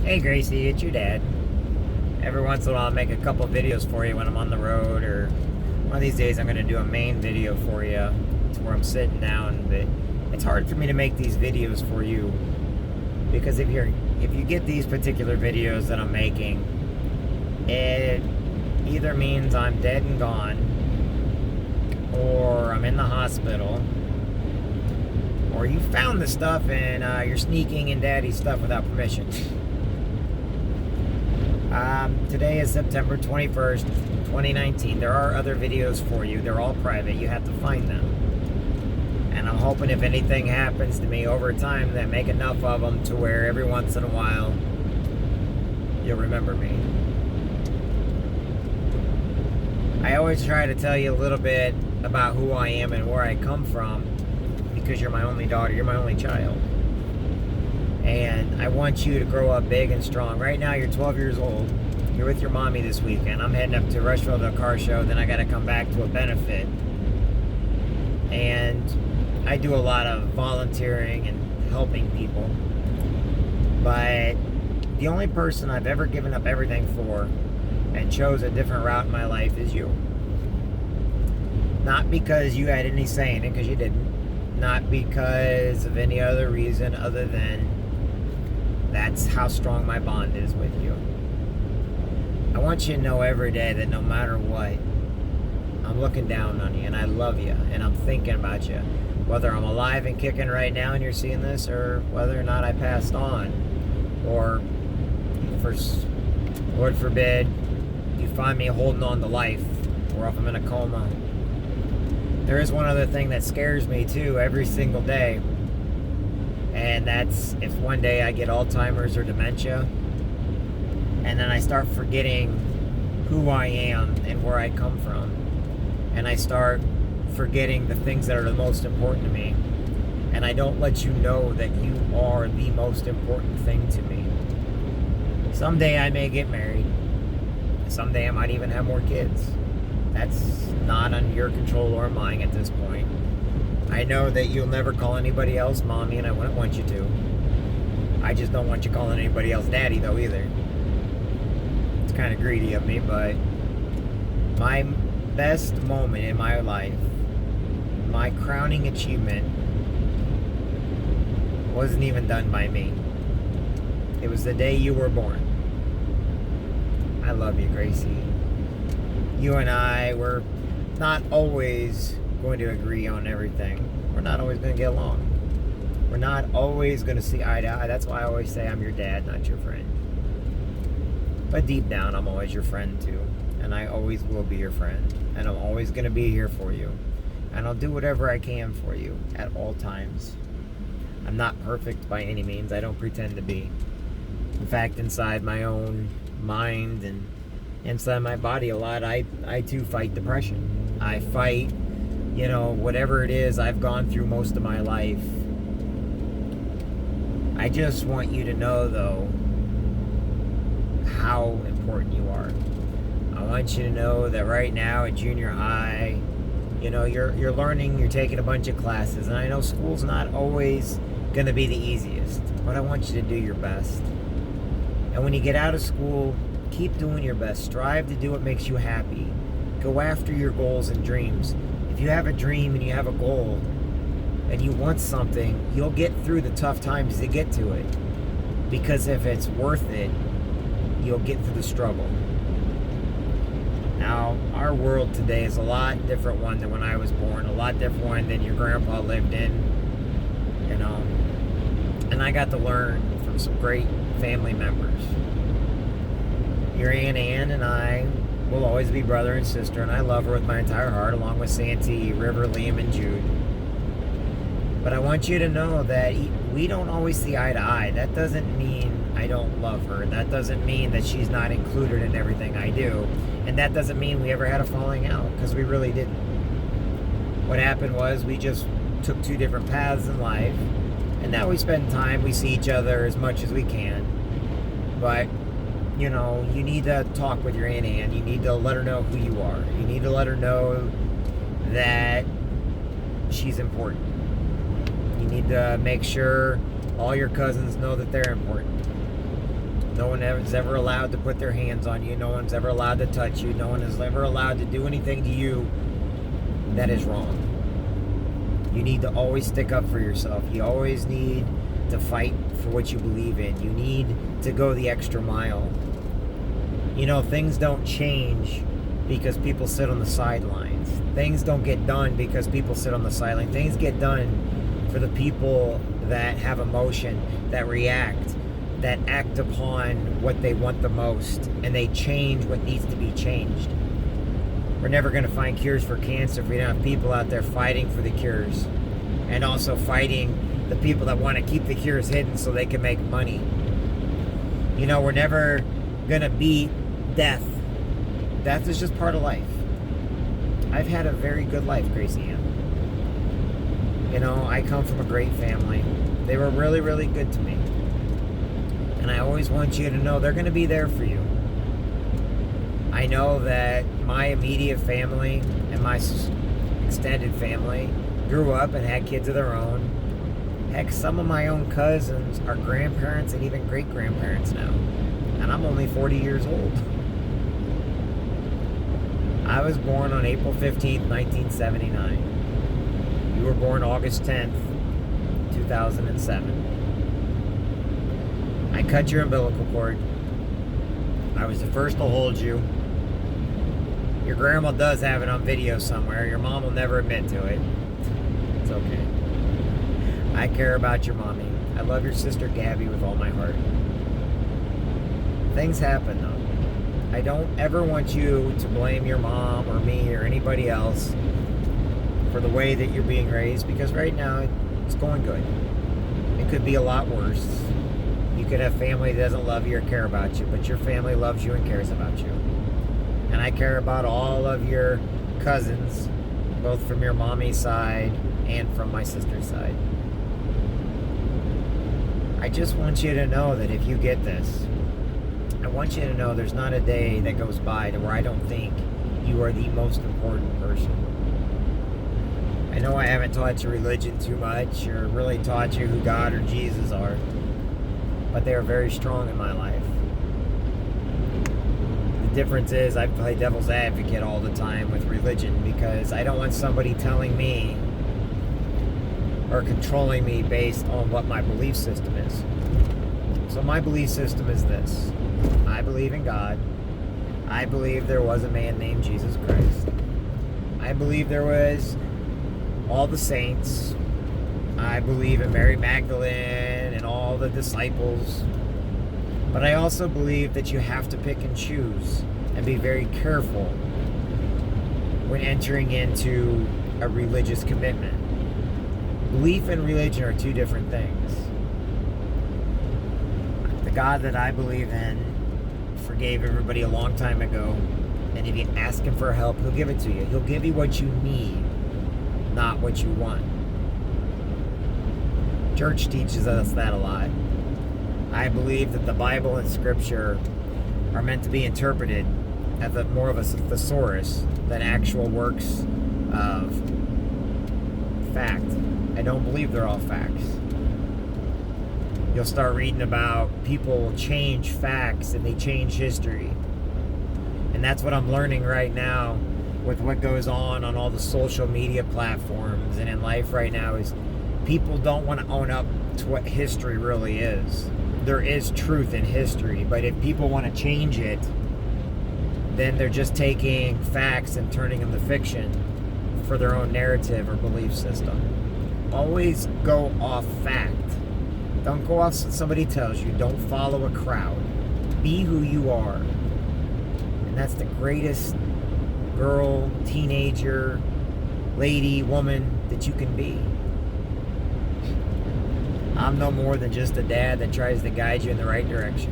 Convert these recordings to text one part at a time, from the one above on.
Hey Gracie, it's your dad. Every once in a while I'll make a couple videos for you when I'm on the road, or one of these days I'm going to do a main video for you to where I'm sitting down. But it's hard for me to make these videos for you because if you get these particular videos that I'm making, it either means I'm dead and gone, or I'm in the hospital, or you found the stuff and you're sneaking in daddy's stuff without permission. Today is September 21st, 2019. There are other videos for you. They're all private. You have to find them. And I'm hoping if anything happens to me over time, that make enough of them to where every once in a while you'll remember me. I always try to tell you a little bit about who I am and where I come from because you're my only daughter. You're my only child. And I want you to grow up big and strong. Right now, you're 12 years old. You're with your mommy this weekend. I'm heading up to Rushville to a car show. Then I got to come back to a benefit. And I do a lot of volunteering and helping people. But the only person I've ever given up everything for and chose a different route in my life is you. Not because you had any say in it, because you didn't. Not because of any other reason other than that's how strong my bond is with you. I want you to know every day that no matter what, I'm looking down on you and I love you and I'm thinking about you. Whether I'm alive and kicking right now and you're seeing this, or whether or not I passed on, or Lord forbid, you find me holding on to life, or if I'm in a coma. There is one other thing that scares me too every single day. And that's if one day I get Alzheimer's or dementia, and then I start forgetting who I am and where I come from. And I start forgetting the things that are the most important to me. And I don't let you know that you are the most important thing to me. Someday I may get married. Someday I might even have more kids. That's not on your control or mine at this point. I know that you'll never call anybody else mommy, and I wouldn't want you to. I just don't want you calling anybody else daddy, though, either. It's kind of greedy of me, but my best moment in my life, my crowning achievement, wasn't even done by me. It was the day you were born. I love you, Gracie. You and I were not always going to agree on everything. We're not always going to get along. We're not always going to see eye to eye. That's why I always say I'm your dad, not your friend. But deep down, I'm always your friend too. And I always will be your friend. And I'm always going to be here for you. And I'll do whatever I can for you at all times. I'm not perfect by any means. I don't pretend to be. In fact, inside my own mind and inside my body a lot, I too fight depression. I fight, whatever it is I've gone through most of my life. I just want you to know, though, how important you are. I want you to know that right now at junior high, you're learning, you're taking a bunch of classes, and I know school's not always going to be the easiest, but I want you to do your best. And when you get out of school, keep doing your best. Strive to do what makes you happy. Go after your goals and dreams. If you have a dream and you have a goal and you want something, you'll get through the tough times to get to it. Because if it's worth it, you'll get through the struggle. Now, our world today is a lot different one than when I was born. A lot different one than your grandpa lived in. And I got to learn from some great family members. Your Aunt Ann and I will always be brother and sister, and I love her with my entire heart, along with Santee, River, Liam, and Jude. But I want you to know that we don't always see eye to eye. That doesn't mean I don't love her. That doesn't mean that she's not included in everything I do. And that doesn't mean we ever had a falling out, because we really didn't. What happened was we just took two different paths in life, and now we spend time, we see each other as much as we can. But you need to talk with your Aunt Ann. You need to let her know who you are. You need to let her know that she's important. You need to make sure all your cousins know that they're important. No one is ever allowed to put their hands on you. No one's ever allowed to touch you. No one is ever allowed to do anything to you that is wrong. You need to always stick up for yourself. You always need to fight for what you believe in. You need to go the extra mile. You know, things don't change because people sit on the sidelines. Things don't get done because people sit on the sideline. Things get done for the people that have emotion, that react, that act upon what they want the most, and they change what needs to be changed. We're never going to find cures for cancer if we don't have people out there fighting for the cures, and also fighting the people that want to keep the cures hidden so they can make money. You know, we're never going to beat death. Death is just part of life. I've had a very good life, Gracie Ann. You know, I come from a great family. They were really, really good to me. And I always want you to know they're going to be there for you. I know that my immediate family and my extended family grew up and had kids of their own. Heck, some of my own cousins are grandparents and even great-grandparents now. And I'm only 40 years old. I was born on April 15th, 1979. You were born August 10th, 2007. I cut your umbilical cord. I was the first to hold you. Your grandma does have it on video somewhere. Your mom will never admit to it. It's okay. I care about your mommy. I love your sister Gabby with all my heart. Things happen though. I don't ever want you to blame your mom or me or anybody else for the way that you're being raised, because right now it's going good. It could be a lot worse. You could have family that doesn't love you or care about you, but your family loves you and cares about you. And I care about all of your cousins, both from your mommy's side and from my sister's side. I just want you to know that if you get this, I want you to know there's not a day that goes by to where I don't think you are the most important person. I know I haven't taught you religion too much or really taught you who God or Jesus are, but they are very strong in my life. The difference is I play devil's advocate all the time with religion because I don't want somebody telling me or controlling me based on what my belief system is. So my belief system is this. I believe in God. I believe there was a man named Jesus Christ. I believe there was all the saints. I believe in Mary Magdalene and all the disciples. But I also believe that you have to pick and choose and be very careful when entering into a religious commitment. Belief and religion are two different things. The God that I believe in forgave everybody a long time ago, and if you ask him for help, he'll give it to you. He'll give you what you need, not what you want. Church teaches us that a lot. I believe that the Bible and Scripture are meant to be interpreted as more of a thesaurus than actual works of fact. I don't believe they're all facts. You'll start reading about people change facts and they change history. And that's what I'm learning right now with what goes on all the social media platforms and in life right now is people don't want to own up to what history really is. There is truth in history, but if people want to change it, then they're just taking facts and turning them to fiction for their own narrative or belief system. Always go off fact. Don't go off what somebody tells you. Don't follow a crowd. Be who you are. And that's the greatest girl, teenager, lady, woman that you can be. I'm no more than just a dad that tries to guide you in the right direction.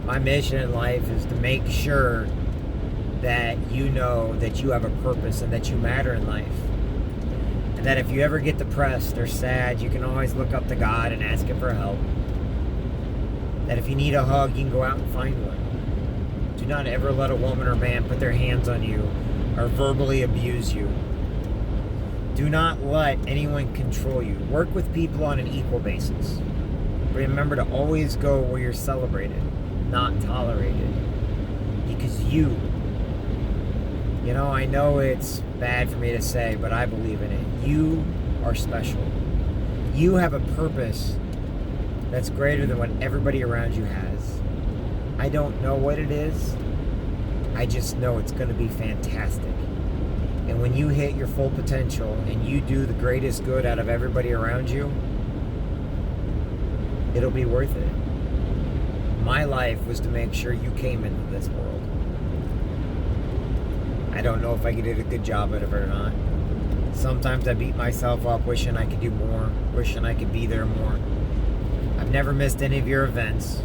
My mission in life is to make sure that you know that you have a purpose and that you matter in life. And that if you ever get depressed or sad, you can always look up to God and ask him for help. That if you need a hug, you can go out and find one. Do not ever let a woman or man put their hands on you or verbally abuse you. Do not let anyone control you. Work with people on an equal basis. Remember to always go where you're celebrated, not tolerated. Because you know, I know it's bad for me to say, but I believe in it. You are special. You have a purpose that's greater than what everybody around you has. I don't know what it is. I just know it's going to be fantastic. And when you hit your full potential and you do the greatest good out of everybody around you, it'll be worth it. My life was to make sure you came into this world. I don't know if I did a good job at it or not. Sometimes I beat myself up wishing I could do more, wishing I could be there more. I've never missed any of your events.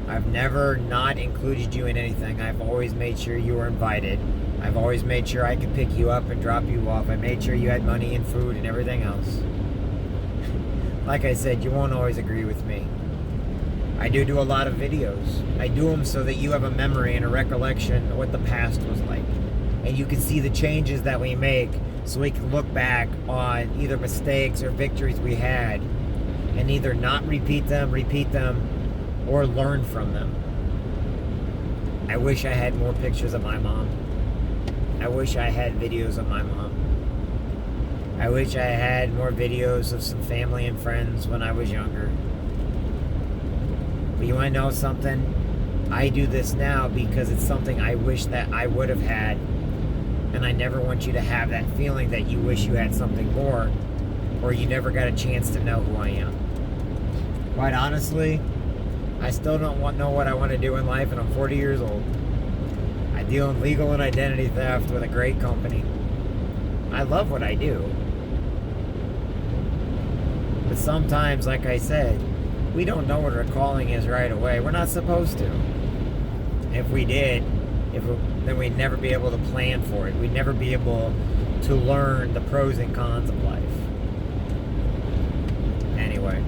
I've never not included you in anything. I've always made sure you were invited. I've always made sure I could pick you up and drop you off. I made sure you had money and food and everything else. Like I said, you won't always agree with me. I do a lot of videos. I do them so that you have a memory and a recollection of what the past was like. And you can see the changes that we make so we can look back on either mistakes or victories we had and either not repeat them, or learn from them. I wish I had more pictures of my mom. I wish I had videos of my mom. I wish I had more videos of some family and friends when I was younger. But you want to know something? I do this now because it's something I wish that I would have had. And I never want you to have that feeling that you wish you had something more, or you never got a chance to know who I am. Quite honestly, I still don't know what I want to do in life, and I'm 40 years old. I deal in legal and identity theft with a great company. I love what I do. But sometimes, like I said, we don't know what our calling is right away. We're not supposed to. If we did, then we'd never be able to plan for it. We'd never be able to learn the pros and cons of life. Anyway,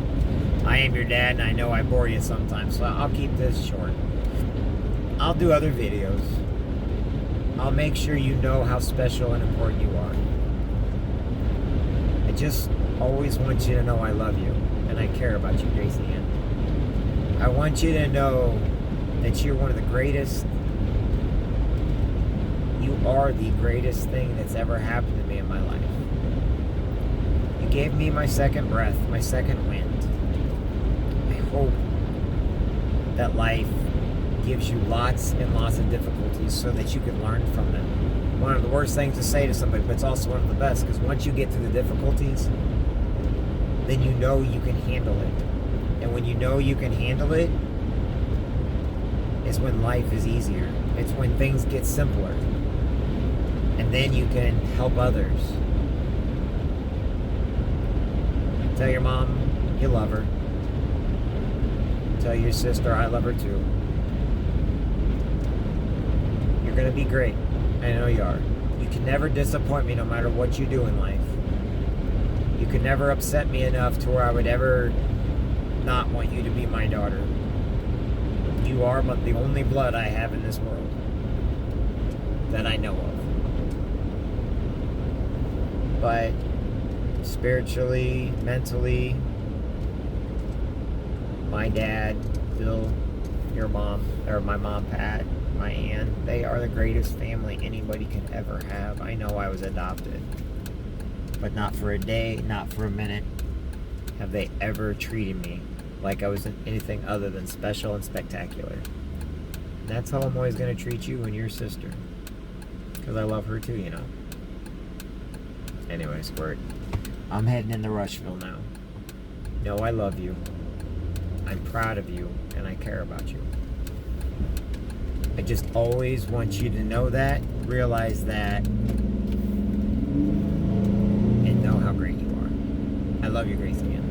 I am your dad, and I know I bore you sometimes, so I'll keep this short. I'll do other videos. I'll make sure you know how special and important you are. I just always want you to know I love you, and I care about you, Gracie Ann. I want you to know that you're one of the greatest. You are the greatest thing that's ever happened to me in my life. You gave me my second breath, my second wind. I hope that life gives you lots and lots of difficulties so that you can learn from them. One of the worst things to say to somebody, but it's also one of the best, because once you get through the difficulties, then you know you can handle it. And when you know you can handle it, is when life is easier. It's when things get simpler. And then you can help others. Tell your mom you love her. Tell your sister I love her too. You're going to be great. I know you are. You can never disappoint me no matter what you do in life. You can never upset me enough to where I would ever not want you to be my daughter. You are but the only blood I have in this world that I know of. But spiritually, mentally, my dad, Bill, your mom, or my mom, Pat, my aunt, they are the greatest family anybody can ever have. I know I was adopted, but not for a day, not for a minute have they ever treated me like I was anything other than special and spectacular. And that's how I'm always going to treat you and your sister, because I love her too, you know. Anyway, Squirt, I'm heading into Rushville now. Know I love you. I'm proud of you, and I care about you. I just always want you to know that, realize that, and know how great you are. I love you, Gracie Ann.